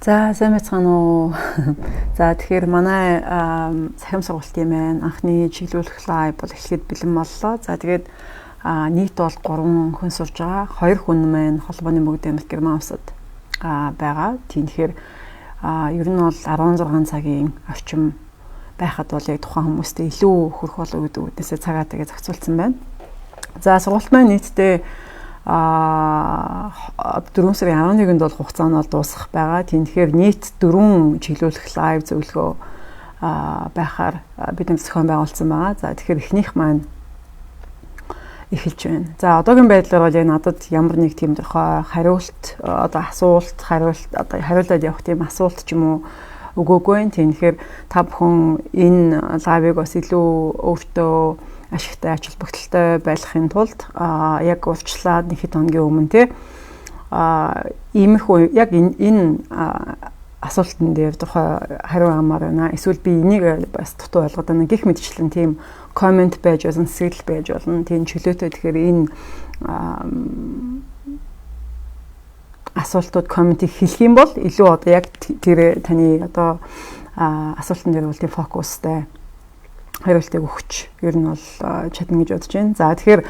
За сайн байцгаана уу. За тэгэхээр манай цахим сургалт юм байна. Анхны чиглүүлэх лайв бол эхлээд бэлэн боллоо. За тэгээд нийт бол 3 хүн сурж байгаа. 2 хүн маань холбооны мөгд Америк Герман улсад байгаа. Тэгэхээр ер нь бол 16 цагийн орчим байхад бол яг тухайн хүмүүстэй илүү хөрөх болов гэдэг үднээсээ цагаа тэгээ зохицуулсан байна. За сургалт маань нийтдээ 4 сарын 11-нд бол хугацаа нь бол дуусах байгаа. Тэгэхээр нийт 4 чиглүүлэх лайв зөвлөгөө байхаар бидний зохион байгуулсан байгаа. За тэгэхээр эхнийх маань эхэлж байна. За одоогийн байдлаар бол яг надад ямар нэг тийм хариулт хариултад явах тийм асуулт ч юм уу өгөөгүй. Тэгэхээр та бүхэн энэ лайвыг бас илүү өөртөө ашигтай ач холбогдолтой байхын тулд яг урьдчилаад нэг хэд хоногийн өмнө иймэрхүү яг энэ асуултанд дээр тухай хариу амаар байна. Эсвэл би энийг бас дутуу ойлгоод байна. Гэх мэтчлэн тийм комент байж болно, сэтэл байж болно. Тийм чөлөөтэй тэгэхээр энэ асуултууд комментиг хэлэх юм бол илүү одоо яг тэр таны одоо асуултан дээр бол тийм фокустай хариултыг өгч ер нь бол чадна гэж бодож байна. За тэгэхээр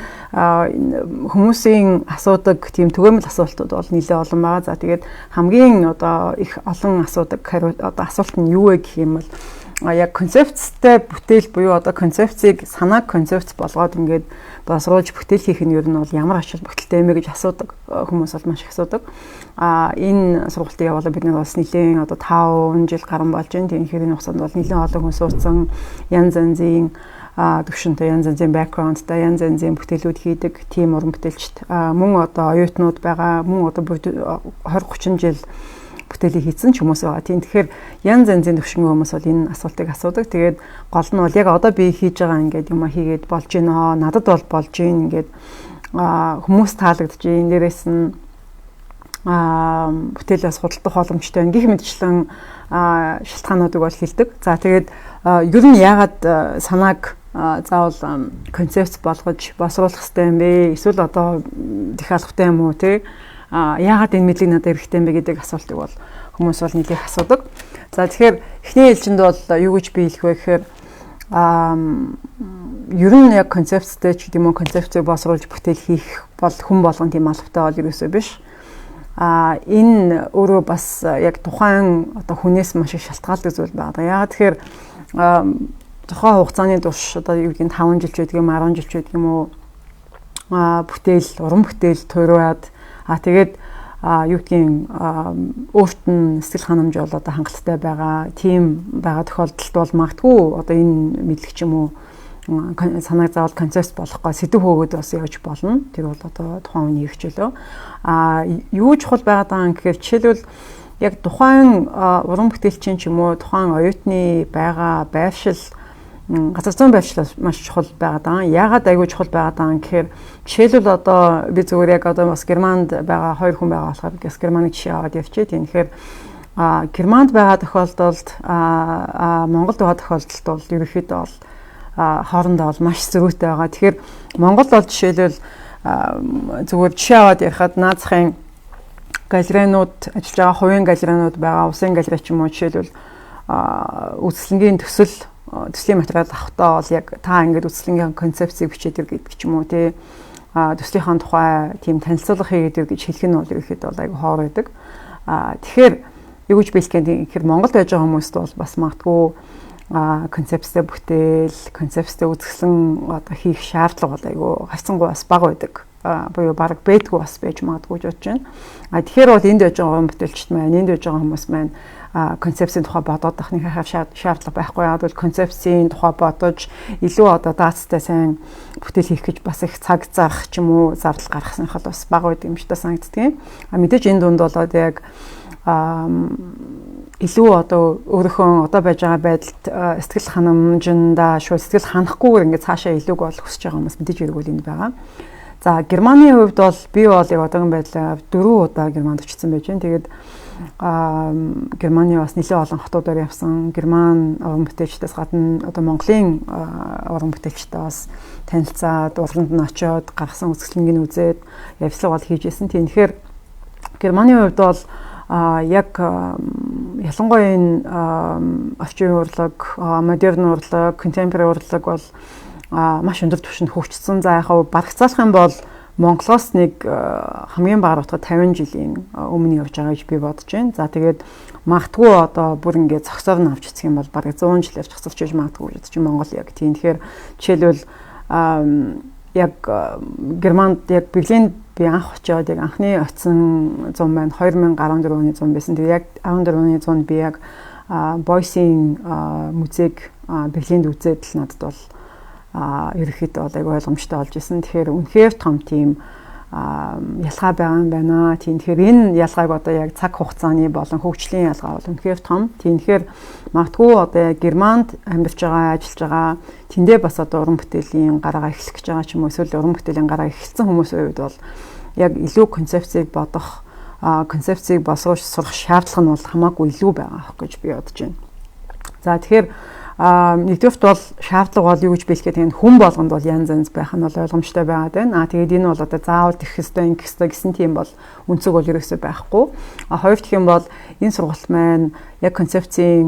хүмүүсийн асуудаг тийм түгээмэл асуултууд бол нэлээд олон байгаа. За тэгээд хамгийн одоо их олон асуудаг асуулт нь юу вэ гэх юм бол яг концепцтэй бүтээл буюу одоо концепцийг санааг концепц болгоод ингээд боловсруулж бүтээл хийх нь ер нь бол ямар ач холбогдолтой юм бэ гэж асуудаг хүмүүс бол маш их асуудаг. Энэ сургалтыг явуулаад бид нар бас нэлийн одоо 5 жил гарсан болж байна. Тэгэхээр энэ хугацаанд бол нэлийн олон хүн суудсан янз янзын төвшөнтэй янз янзын бэкграундтай янз янзын бүтээлүүд хийдэг тим уран бүтээлчд мөн одоо оюутнууд байгаа, мөн одоо 20-30 жил бүтээлийг хийсэн ч хүмүүс байгаа. Тийм тэгэхээр янз янзын төвшингийн хүмүүс бол энэ асуултыг асуудаг. Тэгээд гол нь бол яг одоо би хийж байгаа ингээд юм хийгээд болж гинөө. Надад бол болж гин ингээд хүмүүс таалагдж гин. Дээрээс нь бүтээлээс худалдах боломжтой гэх мэтчлэн шалтгаануудыг бол хэлдэг. За тэгээд ер нь яагаад санааг заавал концепц болгож босруулах хэрэгтэй юм бэ? Эсвэл одоо их албатай юм уу те? Яагаад энэ мэдлэг надад хэрэгтэй юм бэ гэдэг асуултыг бол хүмүүс бол нэлээд асуудаг. За тэгэхээр эхний ээлжинд бол юу гэж би хэлэх вэ гэхээр ер нь яг концепцтэй ч гэдэм үү концепцийг босруулж бүтээл хийх бол хүн болгон тийм албатай бол ерөөсөө биш. Энэ өөрөө бас яг тухайн одоо хүнээс маш их шалтгаалдаг зүйл байна. Яагаад тэгэхээр тухайн хугацааны турш одоо юу гэдэг нь 5 жил ч гэдэг юм 10 жил ч гэдэг юм уу бүтээл уран бүтээл туураад тэгээд юу гэдгийг өөрт нь сэтгэл ханамж бол одоо хангалттай байгаа тийм байгаа тохиолдолд бол магадгүй одоо энэ мэдлэг ч юм уу санааг заавал концепт болохгүй сэдв хөөгд бас явж болно. Тэр бол одоо тухайн үеийн хичээлөө юу чухал байгаа гэхээр жишээлбэл яг тухайн уран бүтээлчин ч юм уу тухайн оюутны байгаа байршил газар зүйн байршлал маш чухал байгаа. Яагаад айгүй чухал байгаа гэхээр жишээлбэл одоо би зүгээр яг одоо бас Германд байгаа 2 хүн байгаа болохоор Германы жишээ аваад явчих. Тэгэхээр Германд байгаа тохиолдолд Монголд байгаа тохиолдолд бол ерөнхийдөө бол хоорондоо бол маш зөрүүтэй байгаа. Тэгэхээр Монгол бол жишээлбэл зүгээр жишээ аваад ярихад наазахын галерейнууд ажиллаж байгаа хувийн галерейнууд байгаа, усын галерей ч юм уу жишээлбэл үзэсгэлэнгийн төслийн материал авахдаа бол яг та ингээд үзэсгэлэнгийн концепцийг бичээд ир гэдэг ч юм уу тий төслийнхаа тухай тийм танилцуулга хийгээд ир гэж хэлэх нь бол ерөөхдөө бол айгүй хоор байдаг. Тэгэхээр юу гэж бэлтгэн гэхээр Монголд байж байгаа хүмүүст бол бас магадгүй концепцтэй бүтээл, концепцтэй үзэсгэлэн одоо хийх шаардлага бол айгүй хавцангуй бас бага байдаг. Буюу баг бэдгүй бас байж магадгүй гэж бодож байна. Тэгэхээр бол энд байж байгаа бүтээлчд маань, энд байж байгаа хүмүүс маань концепцийн тухай бодоод ахны шаардлага байхгүй. Яг бол концепцийн тухай бодож илүү одоо даацтай сайн бүтээл хийх гэж бас их цаг зарах ч юм уу зардал гаргахсных бол бас бага байд юм шиг санагддаг. Мэдээж энэ дунд болоод яг илүү одоо өөрийнхөө одоо байж байгаа байдалд сэтгэл ханамжиндаа шууд сэтгэл ханахгүйгээр ингээд цаашаа илүүг бол хүсэж байгаа хүмүүс мэдээж эргүүл энд байгаа. За Германы хувьд бол би бол яг одоогийн байдлаар 4 удаа Германд очсон байж байна. Тэгээд Германы бас нэлээд олон хотуудаар явсан. Герман уран бүтээлчдээс гадна одоо Монголын уран бүтээлчтэй бас танилцаад уранд нь очиод гаргасан үзэсгэлэнгийг үзээд явцлага бол хийж исэн. Тэгэхээр Германы хувьд бол яг ялангуяа энэ орчин урлаг, модерн урлаг, contemporary урлаг бол маш өндөр түвшинд хөгжсөн. За яг барагцаалах юм бол Монголоос нэг хамгийн бага утга 50 жилийн өмнө явж байгаа гэж би бодож байна. За тэгээд магадгүй одоо бүр ингээд зогсоор нь авч үзэх юм бол бараг 100 жил явж зогсовч байж магадгүй гэж чинь Монгол яг тийм. Тэгэхээр жишээлбэл яг Германд яг Берлинд би анх очиод яг анхны очисон 100 байна 2014 оны 100 байсан. Тэгээд яг 14 оны 100 би яг Бойсийн музейг Берлинд үзээд л надад бол ерөөхдөө бол айгүй ойлгомжтой болж исэн. Тэгэхээр үнэхээр том тийм ялгаа байгаа юм байна. Тийм тэгэхээр энэ ялгааг одоо яг цаг хугацааны болон хөгжлийн ялгаа бол үнэхээр том. Тийм тэгэхээр магадгүй одоо яг Германд амьдарч байгаа, ажиллаж байгаа тэндээ бас одоо уран бүтээлийн гараа эхлэх гэж байгаа ч юм уу эсвэл уран бүтээлийн гараа эхэлсэн хүмүүсийн хувьд бол яг илүү концепцийг бодох, концепцийг босгож сурах шаардлага нь бол хамаагүй илүү байгаа гэж би бодож байна. За тэгэхээр нэгдүгээрт бол шаардлага бол юу гэж бэлгээд энэ хүн болгонд бол янз янз байх нь бол ойлгомжтой байгаад байна. Тэгээд энэ бол одоо заавал тэрх хэвээр ингэх хэвээр гэсэн тийм бол үнцэг бол ерөөсөө байхгүй. Хоёр дахь юм бол энэ сургалт маань яг концепцийг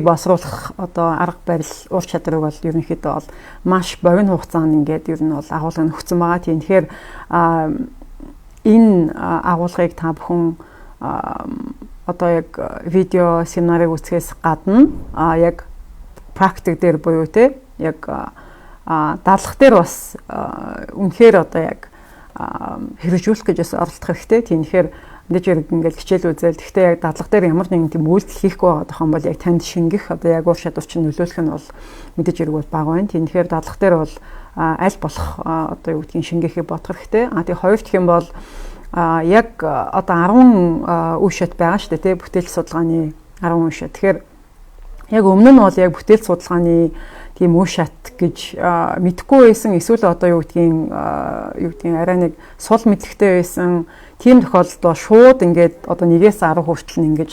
босруулах одоо арга барил ур чадрыг бол ерөнхийдөө бол маш богино хугацаанд ингээд ер нь бол агуулга нөхцөн байгаа. Тийм тэгэхээр энэ агуулгыг та бүхэн одоо яг видео семинарыг үзэхээс гадна яг практик дээр буюу те яг дадлах дээр бас үнэхээр одоо яг хэрэгжүүлэх гэж бас оролдох хэрэгтэй. Тийм тэгэхээр мэдээж хэрэг ингээл хичээл үзэл. Гэхдээ яг дадлах дээр ямар нэгэн тийм үйлдэл хийхгүй байгаа тохиом бол яг танд шингэх одоо яг ур чадвар чинь нөлөөлөх нь бол мэдээж хэрэг бол бага байна. Тийм тэгэхээр дадлах дээр бол аль болох одоо юу гэдгийг шингээхийг бодох хэрэгтэй. Тэгээ хоёр дахь юм бол яг одоо 10 үе шат байгаа шүү дээ тий бүтээл судалгааны 10 үе шат. Тэгэхээр яг өмнө нь бол яг бүтээл судалгааны тийм үе шат гэж мэдэхгүй байсан. Эсвэл одоо юу гэдгийг арай нэг сул мэдлэгтэй байсан. Тийм тохиолдолд бол шууд ингээд одоо 1-ээс 10 хүртэл ингэж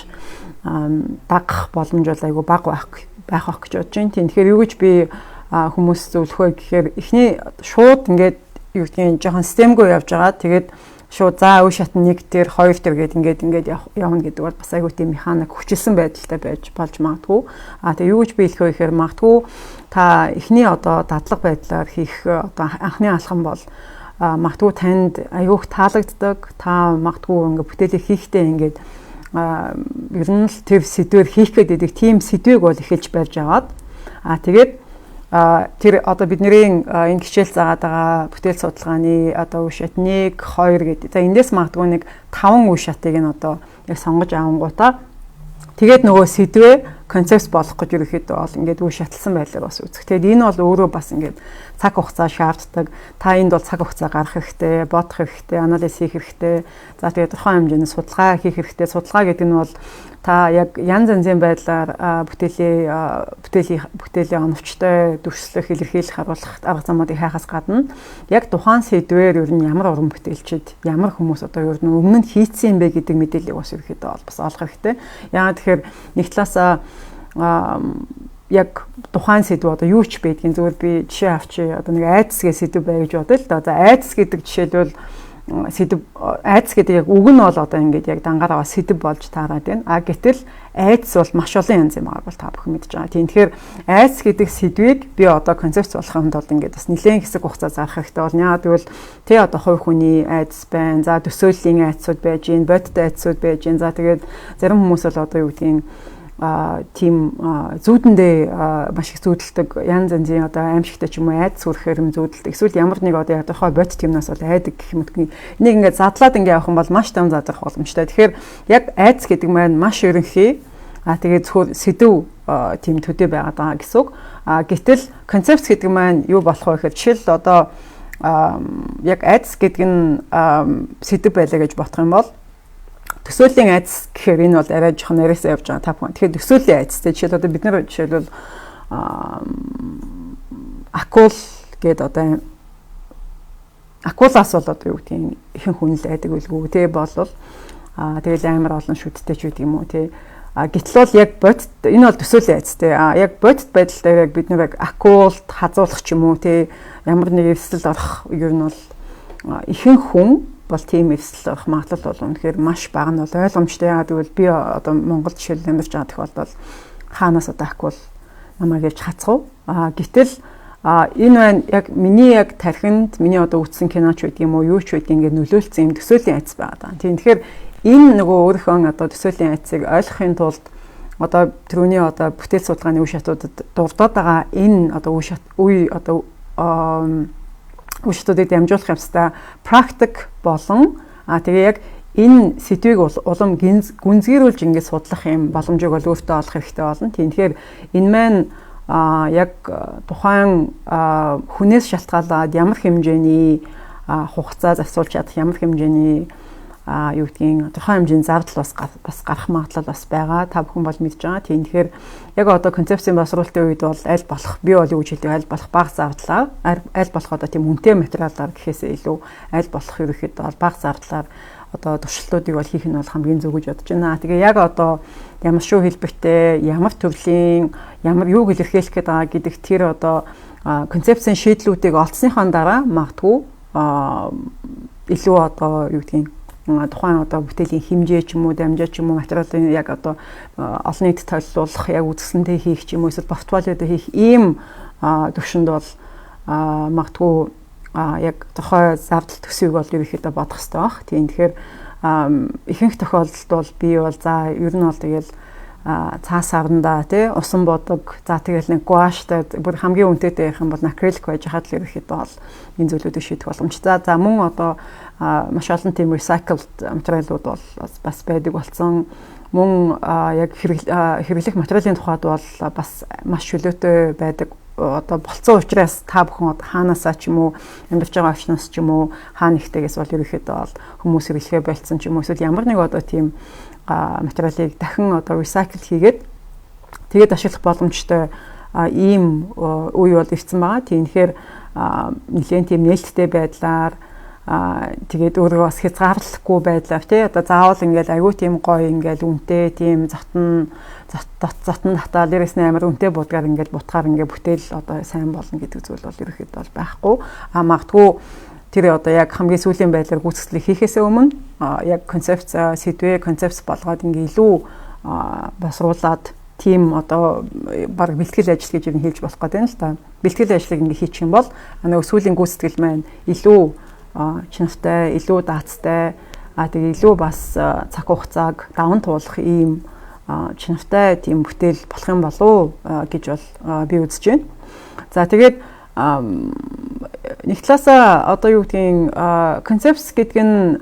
дагах боломж бол айгүй бага байх гэж бодож байна. Тийм тэгэхээр юу гэж би хүмүүс зөвлөх вэ гэхээр эхний шууд ингээд юу гэдгийг жоохон системгүй явж байгаа. Тэгээд шууд за үе шат 1 дээр 2 дээр ингээд явна гэдэг бол бас айгүй тийм механик хүчилсэн байдалтай болж магадгүй. Тэгээ юу гэж би хэлэх вэ гэхээр магадгүй та эхний одоо дадлага байдлаар хийх одоо анхны алхам бол магадгүй танд айгүйх таалагддаг. Та магадгүй ингээд бүтээлийг хийхдээ ингээд ер нь л тэр сэдвэр хийх гэдэг тийм сэдвийг бол эхэлж барьж аваад тэгээд тэр одоо бидний энэ хичээл заагаад байгаа бүтээл судалгааны одоо үе шат 1, 2 гэдэг. За эндээс магадгүй нэг 5 үе шатыг нь одоо яг сонгож авангуудаа тэгээд нөгөө сэдвээ концепт болох гэж ерөөхдөө бол ингээд үе шатлсан байдлаар бас үзэх. Тэгээд энэ бол өөрөө бас ингээд цаг хугацаа шаарддаг. Та энд бол цаг хугацаа гаргах хэрэгтэй, бодох хэрэгтэй, анализ хийх хэрэгтэй. За тэгээд тодорхой хэмжээний судалгаа хийх хэрэгтэй. Судалгаа гэдэг нь бол та яг янз янзын байдлаар бүтээлийн оновчтой дүрслэх, илэрхийлэх харуулах арга замуудыг хайхаас гадна яг тухайн сэдвээр ер нь ямар уран бүтээлчид, ямар хүмүүс одоо ер нь өмнө нь хийцсэн юм бэ гэдэг мэдээллийг бас ерөөхдөө бол бас олох хэрэгтэй. Яагаад тэгэхээр нэг талаасаа яг тухайн сэдв одоо юу ч байдгийн зүгээр би жишээ авчи одоо нэг айдас гэх сэдв бай гэж бодъё л да. За айдас гэдэг жишээлбэл сэдв айдас гэдэг яг үг нь бол одоо ингээд яг дангаар аваа сэдв болж таарад байна. Гэтэл айдас бол маш олон янз юм аа бол та бүхэн мэдж байгаа. Тийм тэгэхээр айдас гэдэг сэдвийг би одоо концепц болгохын тулд ингээд бас нэлээд хэсэг хугацаа зарах хэрэгтэй бол яагаад гэвэл тэ одоо хувь хүний айдас байна. За төсөөллийн айдасууд байж гин, бодит айдасууд байж гин. За тэгээд зарим хүмүүс бол одоо юу гэдгийг тийм зүүдэндээ маш их зүүдэлдэг янз янзын одоо аимшигтай ч юм уу айдас хүрхээр юм зүүдэлдэг. Эсвэл ямар нэг одоо яг тухай бодит юмнаас бол айдаг гэх юм уу. Энийг ингээд задлаад ингээд явах юм бол маш том задрах боломжтой. Тэгэхээр яг айдас гэдэг маань маш ерөнхий. Тэгээд зөвхөн сэдв тийм төдий байгаад байгаа гэсэн үг. Гэтэл концепц гэдэг маань юу болох вэ гэхээр жишээл одоо яг айдас гэдэг нь сэдв байлаа гэж бодох юм бол төсөөлийн айдас гэхээр энэ бол арай жоохон нарийсаа явж байгаа та бүхэн. Тэгэхээр төсөөлийн айдастай жишээл одоо бид нар жишээлбэл акул гэдэг одоо акулаас бол одоо юу гэдгийг ихэнх хүн л айдаг үлгүү тий болвол тэгэл амар олон шүттэй ч гэдэг юм уу тий. Гэтэл бол яг бодит энэ бол төсөөлийн айдастай. Яг бодит байдалтай яг бид нар яг акулд хазуулах ч юм уу тий ямар нэг эвсэл орох ер нь бол ихэнх хүн бол тийм эвслэх магадлал бол үнэхээр маш бага нь бол ойлгомжтой. Яагаад гэвэл би одоо Монгол жишээл амьдарч байгаа тохиолдолд хаанаас одоо ах бол намайг ярьж хацгав. Гэтэл энэ байна яг миний яг тархинд миний одоо үзсэн киноч байдаг юм уу юу ч байдаг ингээд нөлөөлсөн юм төсөөлийн айц байгаа даа. Тийм тэгэхээр энэ нөгөө өөрийнхөө одоо төсөөлийн айцыг ойлгохын тулд одоо түрүүний одоо бүтээл судалгааны үе шатуудад дурдаад байгаа энэ одоо үе одоо үе шатуудыг дамжуулах юмстай практик болон тэгээ яг энэ сэдвийг улам гүнзгийрүүлж ингээд судлах юм боломжийг бол өөртөө олох хэрэгтэй болно. Тэгэхээр энэ маань яг тухайн хүнээс шалтгаалаад ямар хэмжээний хугацаа зарцуулж чадах, ямар хэмжээний юу гэдгийг тодорхой хэмжээний зардал бас гарах магадлал бас байгаа. Та бүхэн бол мэдж байгаа. Тэгэхээр яг одоо концепцийн боловсруулалтын үед бол аль болох би бол юу гэж хэлдэг аль болох бага зардлаар аль болох одоо тийм үнэтэй материалаар гэхээсээ илүү аль болох ерөөхдөө бол бага зардлаар одоо туршилтуудыг бол хийх нь бол хамгийн зөв гэж бодож байна. Тэгээ яг одоо ямар шүү хэлбэртэй, ямар төрлийн, ямар юу илэрхийлэх гээд байгаа гэдэг тэр одоо концепцийн шийдлүүдийг олцсныхаа дараа магадгүй илүү одоо юу гэдгийг тухайн одоо бүтээлийн хэмжээ ч юм уу дамжаа ч юм уу материалын яг одоо олон нийтэд толиулах яг үзэсгэлэнтэй хийх ч юм уу эсвэл портфолиодоо хийх ийм төвшөнд бол магадгүй яг тухай зардал төсвийг бол ерөөхдөө бодох хэрэгтэй баг. Тийм тэгэхээр ихэнх тохиолдолд бол би бол за ер нь бол тэгэл цаас аврандаа тий усан бодог за тэгэл нэг гуаштай бүр хамгийн үнэтэй ярих юм бол акрилик байж хаад л ерөөхдөө бол энэ зүйлүүдийг шийдэх боломжтой. За мөн одоо маш олон тийм recycled материалууд бол бас байдаг болсон. Мөн яг хэрэглэх материалын тухайд бол бас маш чөлөөтэй байдаг. Одоо болцсон учраас та бүхэн хаанаасаа ч юм уу амьдарч байгаа очноос ч юм уу хаана ихтэйгээс бол ерөөхдөө бол хүмүүс хэрэглэхээ болцсон ч юм уу эсвэл ямар нэг одоо тийм материалыг дахин одоо recycle хийгээд тэгээд ашиглах боломжтой ийм үе бол ирсэн байгаа. Тэгэхээр нэлээд тийм нээлттэй байдлаар тэгээд өөрөө бас хязгаарлахгүй байдлаар тий одоо заавал ингээл аягүй тийм гоё ингээл үнэтэй тийм затан татаа дээрээс нь амар үнэтэй будгаар ингээл бутгаар ингээд бүтээл одоо сайн болно гэдэг зүйл бол ерөөхдөө бол байхгүй. Магадгүй тэр одоо яг хамгийн сүүлийн байдлаар гүйцэтгэлийг хийхээс өмнө яг концепц сэдвээ концепц болгоод ингээ илүү босруулад тийм одоо баг бэлтгэл ажил гэж юм хэлж болох гэдэг юм л та. Бэлтгэл ажлыг ингээ хийчих юм бол нөгөө сүүлийн гүйцэтгэл маань илүү чинавтай, илүү даацтай, тэгээ илүү бас цаг хугацааг даван туулах ийм чинавтай тийм бүтээл болох юм болов гэж бол би үзэж байна. За тэгээд нэг талаасаа одоо юу гэдгийг концепц гэдэг нь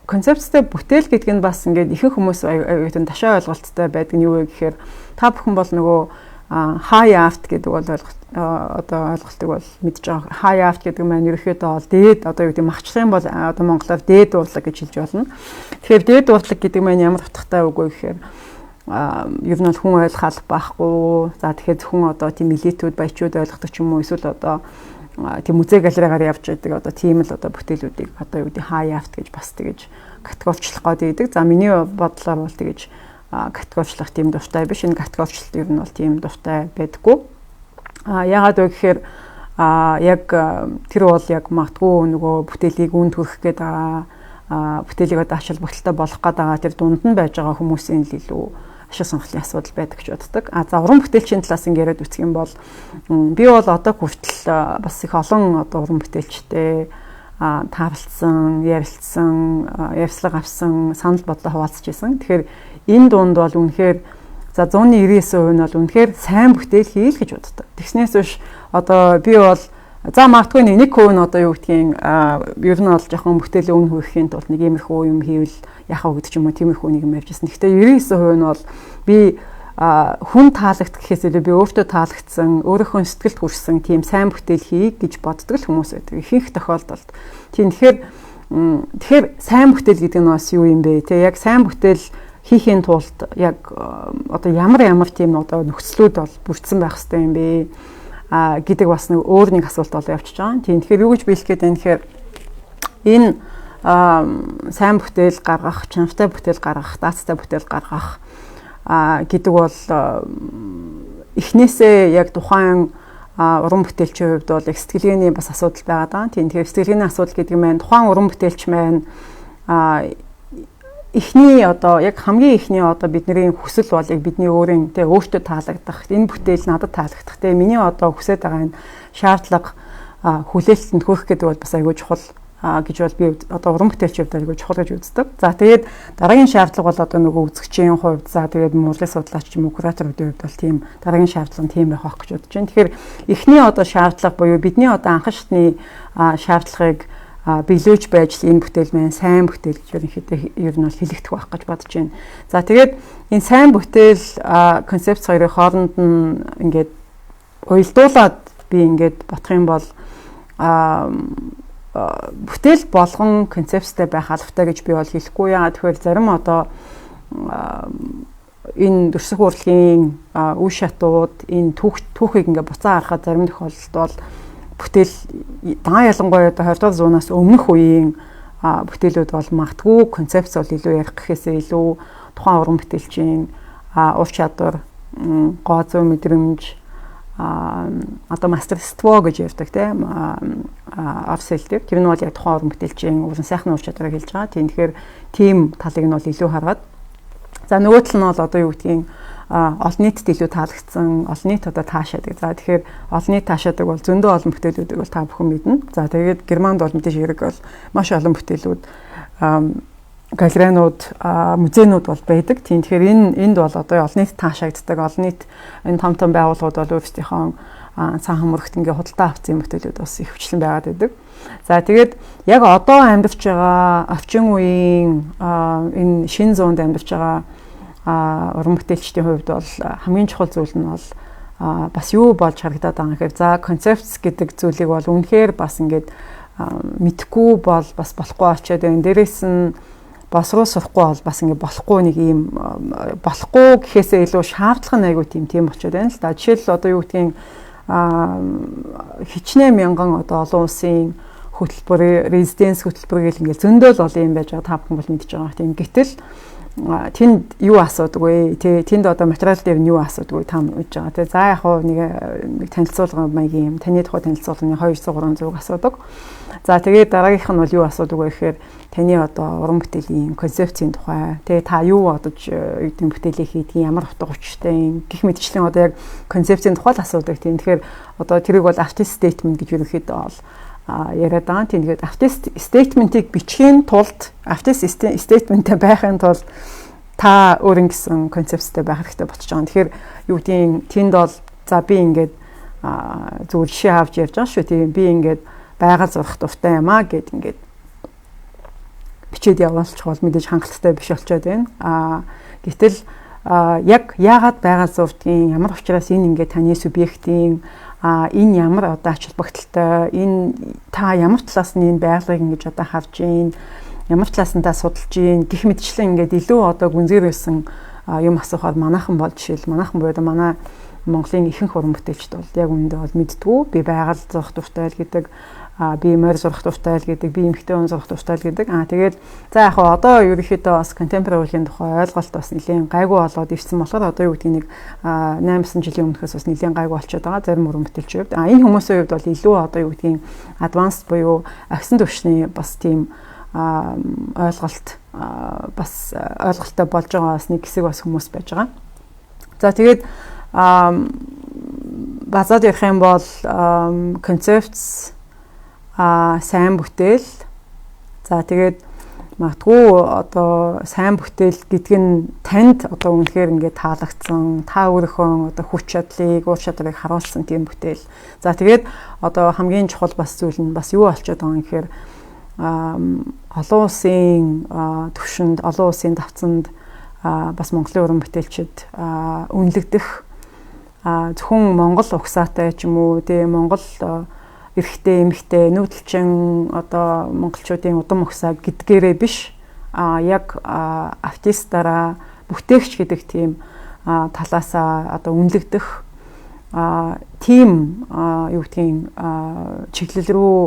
концепцтэй бүтээл гэдэг нь бас ингээд ихэнх хүмүүс аюутан ташаа ойлголттой байдаг нь юу вэ гэхээр та бүхэн бол нөгөө high aft гэдэг бол одоо ойлголтыг бол мэдж байгаа. High aft гэдэг маань ерөөхдөө бол дээд одоо юу гэдэг махчлах юм бол одоо монголоор дээд урлаг гэж хэлж болно. Тэгэхээр дээд урлаг гэдэг маань ямар утгатай үг вэ гэхээр ер нь бол хүн ойлгох байхгүй. За тэгэхээр хүн одоо тийм элитүүд баячууд ойлгодог ч юм уу эсвэл одоо тийм музей галерейгаар явж байдаг одоо тийм л одоо бүтээлүүдийг одоо юу гэдэг high aft гэж бас тэгэж категорчлох гэдэг. За миний бодлоор бол тэгэж категорчлах тийм дуртай биш. Энэ категорчлалт ер нь бол тийм дуртай байдаггүй. Яагаад вэ гэхээр яг тэр бол яг магадгүй нөгөө бүтээлийг үнд хүрэх гээд байгаа бүтээлийг одоо ачаал бүтэлтэй болох гээд байгаа тэр дунд нь байж байгаа хүмүүсийн л илүү ашиг сонголтын асуудал байдаг гэж боддог. За уран бүтээлчийн талаас ингээд үзэх юм бол би бол одоо хүртэл бас их олон одоо уран бүтээлчтэй таарлцсан, ярилцсан, явслаг авсан, санал бодлоо хуваалцаж исэн. Тэгэхээр энэ дунд бол үнэхээр за 199% нь бол үнэхээр сайн бүтээл хийл гэж боддог. Тэгснээс биш одоо би бол за магадгүй 1% нь одоо юу гэдгийг ер нь бол жоохон бүтээлийн үн хөрөхийн тулд нэг иймэрхүү юм хийвэл яхаа гэдэг ч юм уу тиймэрхүү нэг юм ярьжсэн. Гэхдээ 99% нь бол би хүн таалагдах гэхээс илүү би өөртөө таалагдсан, өөрийнхөө сэтгэлд хүрсэн тийм сайн бүтээл хий гэж боддог л хүмүүс байдаг. Ихэнх тохиолдолд. Тийм тэгэхээр сайн бүтээл гэдэг нь бас юу юм бэ? Тэ яг сайн бүтээл хийхийн тулд яг одоо ямар тийм одоо нөхцлүүд бол бүрдсэн байх хэрэгтэй юм бэ гэдэг бас нэг өөр нэг асуулт бол явчихж байгаа. Тийм тэгэхээр юу гэж биелэх гээд байна гэхээр энэ сайн бүтээл гаргах, чанартай бүтээл гаргах, даацтай бүтээл гаргах гэдэг бол эхнээсээ яг тухайн уран бүтээлчийн хувьд бол их сэтгэлгээний бас асуудал байгаа даа. Тийм тэгэхээр сэтгэлгээний асуудал гэдэг нь тухайн уран бүтээлч маань эхний одоо яг хамгийн эхний одоо бидний хүсэл бол яг бидний өөрийн тэ өөртөө таалагдах энэ бүтээл надад таалагдах тэ миний одоо хүсэж байгаа энэ шаардлага хүлээлтэнд хүрэх гэдэг бол бас айгүй чухал гэж бол би одоо уран бүтээлч хувьд айгүй чухал гэж үздэг. За тэгээд дараагийн шаардлага бол одоо нөгөө үзэгчийн хувьд за тэгээд муурлын судлаач юм уу кураторын хувьд бол тийм дараагийн шаардлага нь тийм байх гэж бодож байна. Тэгэхээр эхний одоо шаардлага буюу бидний одоо анхан шатны шаардлагыг биелүүлж байж энэ бүтээл маань сайн бүтээл гэж ерөнхийдөө ер нь бол хэлэгдэх байх гэж бодож байна. За тэгээд энэ сайн бүтээл концепц хоёрын хооронд нь ингээд уялдуулаад би ингээд бодох юм бол бүтээл болгон концепцтэй байх албатай гэж би бол хэлэхгүй яа. Тэгэхээр зарим одоо энэ дөрсөх урлагийн үе шатууд энэ түүхийг ингээд буцаа харахад зарим тохиолдолд бол бүтээл даа ялангуяа одоо 20 дахь зуунаас өмнөх үеийн бүтээлүүд бол магадгүй концепц бол илүү ярих гэхээсээ илүү тухайн уран бүтээлчийн ур чадвар, гоо зүй мэдрэмж одоо мастерство гэж ярьдаг тийм арс хэлдэг. Тэр нь бол яг тухайн уран бүтээлчийн уран сайхны ур чадварыг хэлж байгаа. Тэгэхээр тийм талыг нь бол илүү хараад. За нөгөө тал нь бол одоо юу гэдгийг олон нийтэд илүү таалагдсан, олон нийт одоо таашаадаг. За тэгэхээр олон нийт таашаадаг бол зөндөө олон бүтээлүүдийг бол та бүхэн мэднэ. За тэгээд Германд бол мэдээж хэрэг бол маш олон бүтээлүүд галерейнууд, музейнууд бол байдаг. Тийм тэгэхээр энд бол одоо олон нийт таашаагддаг, олон нийт энэ том байгууллагууд бол өөрсдийнхөө цаан хамрагт ингээ худалдаа авсан бүтээлүүд бас их хвчлэн байгаад байдаг. За тэгээд яг одоо амьдарч байгаа орчин үеийн энэ шинэ зуунд амьдарч байгаа уран бүтээлчдийн хувьд бол хамгийн чухал зүйл нь бол бас юу болж харагдаад байгаа юм гэхээр за концепц гэдэг зүйлийг бол үнэхээр бас ингээд мэдхгүй бол бас болохгүй очиад байна. Дээрээс нь босруу сурахгүй бол бас ингээд болохгүй нэг юм болохгүй гэхээсээ илүү шаардлага нь айгүй тийм болчиход байна л да. Жишээл одоо юу гэдгийг хичнээн мянган одоо олон улсын хөтөлбөр, резиденц хөтөлбөр гэл ингээд зөндөл ол юм байж байгаа та бүхэн бол мэдж байгаа. Тийм гэтэл тэнд юу асуудаг вэ? Тэнд одоо материал дээр нь юу асуудаг вэ? Та мэдж байгаа. Тэгээ за яг хуу нэг танилцуулга маягийн юм. Таны тухай танилцуулганы 200-300 асуудаг. За тэгээд дараагийнх нь бол юу асуудаг вэ гэхээр таны одоо уран бүтээлийн концепцийн тухай. Тэгээ та юу бодож эдийн бүтээлээ хийдэг, ямар утга учиртай гэх мэтчлэн одоо яг концепцийн тухай л асуудаг. Тийм тэгэхээр одоо тэрийг бол artist statement гэж ерөнхийдөө бол яриад байгаа. Тэгээд artist statement-ийг бичихын тулд artist statement-тэй байхын тулд та өөрийн гэсэн концепцтэй байх хэрэгтэй болчихж байгаа. Тэгэхээр юу гэдгийг тэнд бол за би ингээд зүгээр жишээ авч ярьж байгаа шүү. Тийм би ингээд байгаль зурх дуртай юм гэд ингээд бичээд явуулчих бол мэдээж хангалттай биш болчиход байна. Гэтэл яг яагаад байгаль зурдгийн ямар учраас энэ ингээд таны субъектийн энэ ямар одоо ач холбогдолтой энэ та ямар талаас нь энэ байгалыг ингэж одоо харж гин ямар талаас нь та судалж гин гэх мэтчлэн ингээд илүү одоо гүнзгийр байсан юм асуухаар манайхан бол жишээл манайхан буюу манай Монголын ихэнх уран бүтээлчд бол яг үүндээ бол мэддгүү би байгаль зурх дуртай л гэдэг би морь зурх дуртай л гэдэг би эмхтэй хүн зурх дуртай л гэдэг тэгээд за яг одоо ерөнхийдөө бас contemporary урлагийн тухай ойлголт бас нэлийн гайгүй болоод ирсэн болохоор одоо юу гэдгийг нэг 8 жилийн өмнөхөөс бас нэлийн гайгүй болчиход байгаа зарим уран бүтээлчид энэ хүмүүсийн хувьд бол илүү одоо юу гэдгийг advanced буюу агсан түвшний бас тийм ойлголт бас ойлголттой болж байгаа бас нэг хэсэг бас хүмүүс байж байгаа. За тэгээд базаад ярих юм бол концепц сайн бүтээл. За тэгээд магадгүй одоо сайн бүтээл гэдэг нь танд одоо үнэхээр ингээд таалагдсан, та өөрийнхөө одоо хүч чадлыг, ур чадварыг харуулсан тийм бүтээл. За тэгээд одоо хамгийн чухал бас зүйл нь бас юу болчиход байгаа юм гэхээр олон улсын төвшөнд, олон улсын давцанд бас Монголын уран бүтээлчид үнэлэгдэх зөвхөн Монгол угсаатай ч юм уу тий Монгол эрэгтэй эмэгтэй нүүдэлчин одоо монголчуудын удам угсаа гэдгээрээ биш яг артистаараа бүтээгч гэдэг тийм талаасаа одоо үнэлэгдэх тийм юу гэдгийг чиглэл рүү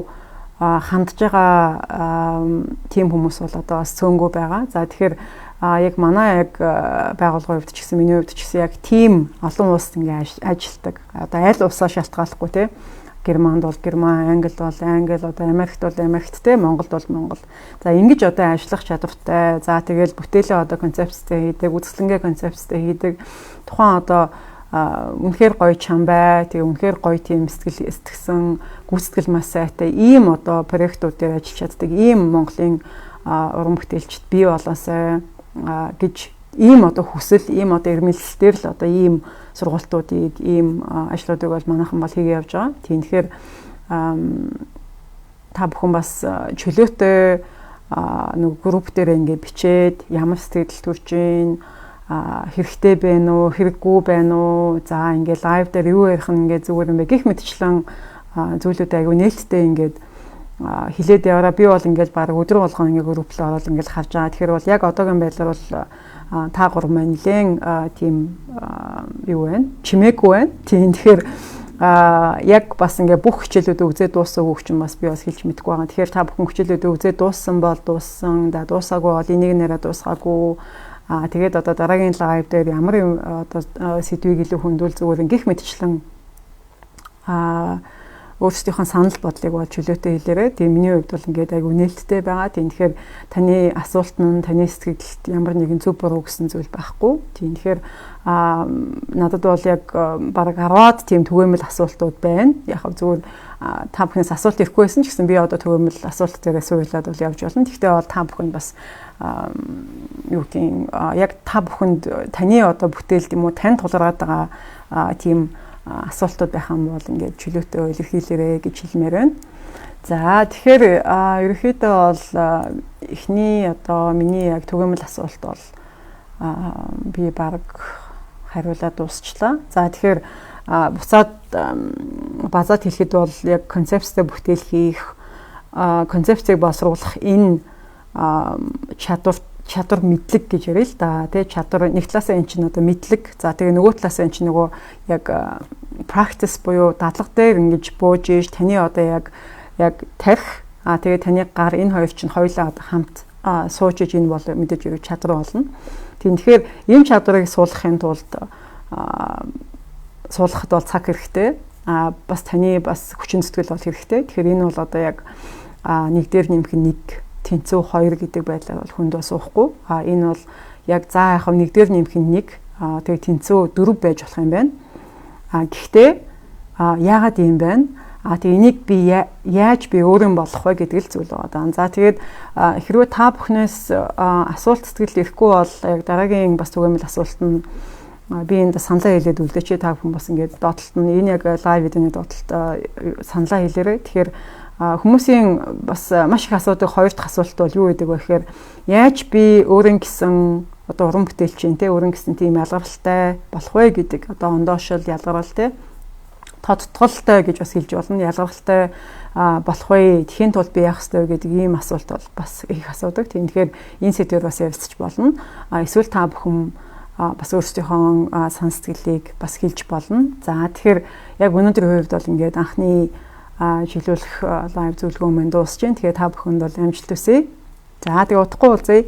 хандж байгаа тийм хүмүүс бол одоо бас цөөнгөө байгаа. За тэгэхээр яг манай яг байгууллагын хувьд ч гэсэн миний хувьд ч гэсэн яг team олон улсад ингээ ажилладаг. Одоо аль улсаа шалтгааллахгүй те. Германд бол Герман, Англид бол Англи, одоо Америкт бол Америкт те, Монголд бол Монгол. За ингэж одоо ажиллах чадвартай. За тэгэл бүтээлээ одоо концепцтэй хийдэг, үзэсгэлэнгээ концепцтэй хийдэг. Тухайн одоо үнэхээр гоё чамбай, тэгээ үнэхээр гоё тийм сэтгэсэн гүйцэтгэл маш сайтай ийм одоо проектууд дээр ажиллаж чаддаг ийм Монголын уран бүтээлчд бий болоосай гэж ийм одоо хүсэл, ийм одоо эрмэлзэлээр л одоо ийм сургалтуудыг, ийм ажлуудыг бол манайхан бол хийгээ явж байгаа. Тэгэхээр та бүхэн бас чөлөөтэй нэг групп дээр ингээд бичээд ямар сэтгэл төрж гин хэрэгтэй байна уу, хэрэггүй байна уу, за ингээд лайв дээр юу ярих нь ингээд зүгээр юм бэ гэх мэтчлэн зүйлүүд айгүй нээлттэй ингээд хилээд яваараа би бол ингээд баг өдөр болгон ингээд групплээ ороод ингээд харж байгаа. Тэгэхээр бол яг одоогийн байдлаар бол та гурав маань нэлээд тийм юу байна? Чимээгүй байна. Тийм тэгэхээр яг бас ингээ бүх хичээлүүдээ үзээ дууссан үг чинь бас би бас хэлж мэдгүй байгаа. Тэгэхээр та бүхэн хичээлүүдээ үзээ дууссан бол дууссан, дуусаагүй бол энийг нэрээ дуусгаагүй. Тэгээд одоо дараагийн лайв дээр ямар одоо сэдвийг илүү хөндөөл зүгээр гих мэтчлэн өөрсдийнхөө санал бодлыг бол чөлөөтэй хэлээрэй. Тийм миний хувьд бол ингээд айгу нээлттэй байгаа. Тийм тэгэхээр таны асуулт нь таны сэтгэлд ямар нэгэн зөв буруу гэсэн зүйл байхгүй. Тийм тэгэхээр надад бол яг бараг 10-аад тийм түгээмэл асуултууд байна. Яг зүгээр та бүхнээс асуулт ирэхгүй байсан ч гэсэн би одоо түгээмэл асуулт дээрээ суурлаад бол явж болно. Гэхдээ бол та бүхэн бас юу тийм яг та бүхэнд таны одоо бүтээлд юм уу тань тулгараад байгаа тийм асуултууд байх юм бол ингээд чөлөөтэй илэрхийлээрэй гэж хэлмээр байна. За тэгэхээр ерөнхийдөө бол эхний одоо миний яг түгээмэл асуулт бол би баг хариулаад дуусчлаа. За тэгэхээр буцаад базаад хэлэхэд бол яг концепцтэй бүтээл хийх, концепцийг боловсруулах энэ чадвар мэдлэг гэж ярил л да. Тэгээ чадвар нэг талаасаа эн чинь одоо мэдлэг. За тэгээ нөгөө талаасаа эн чинь нөгөө яг practice буюу дадлага дээр ингэж бууж ийж таны одоо яг тарих. Тэгээ таны гар энэ хоёр чинь хоёулаа одоо хамт сууж иж энэ бол мэдээж яг чадвар болно. Тэгэхээр ийм чадварыг суулгахын тулд суулгахад бол цаг хэрэгтэй. Бас таны бас хүчин зүтгэл бол хэрэгтэй. Тэгэхээр энэ бол одоо яг нэг дээр нэмэх нэг тэнцүү 2 гэдэг байдлаар бол хүнд бас уухгүй. Энэ бол яг заа яхав нэг дээр нэмэх нэг тэгээ тэнцүү 4 байж болох юм байна. Гэхдээ яагаад юм байна? Тэгээ энийг би яаж би өөрөө болох вэ гэдэг л зүйл байгаа. За тэгээд хэрвээ та бүхнээс асуулт сэтгэл ирэхгүй бол яг дараагийн бас түгээмэл асуулт нь би энд саналаа хэлээд үлдээч та бүхэн бас ингээд доотлолт нь энэ яг лайв видеоны доотлолт саналаа хэлээрэй. Тэгэхээр хүмүүсийн бас маш их асуудаг хоёр дахь асуулт бол юу гэдэг вэ гэхээр яаж би өөрийн гэсэн одоо уран бүтээлчин те өөрийн гэсэн тийм ялгаралтай болох вэ гэдэг одоо ондоошил ялгаралтай тодтголтой гэж бас хэлж болно. Ялгаралтай болох вэ? Тэхийн тулд би яах ёстой вэ гэдэг ийм асуулт бол бас их асуудаг. Тэгэхээр энэ сэдвээр бас ярилцж болно. Эсвэл та бүхэн бас өөрсдийнхөө сан сэтгэлийг бас хэлж болно. За тэгэхээр яг өнөөдрийн хувьд бол ингээд анхны чиглүүлэх лайв зөвлөгөө маань дуусж байна. Тэгэхээр та бүхэнд бол амжилт хүсье. За тэгээ утгагүй уулзъя.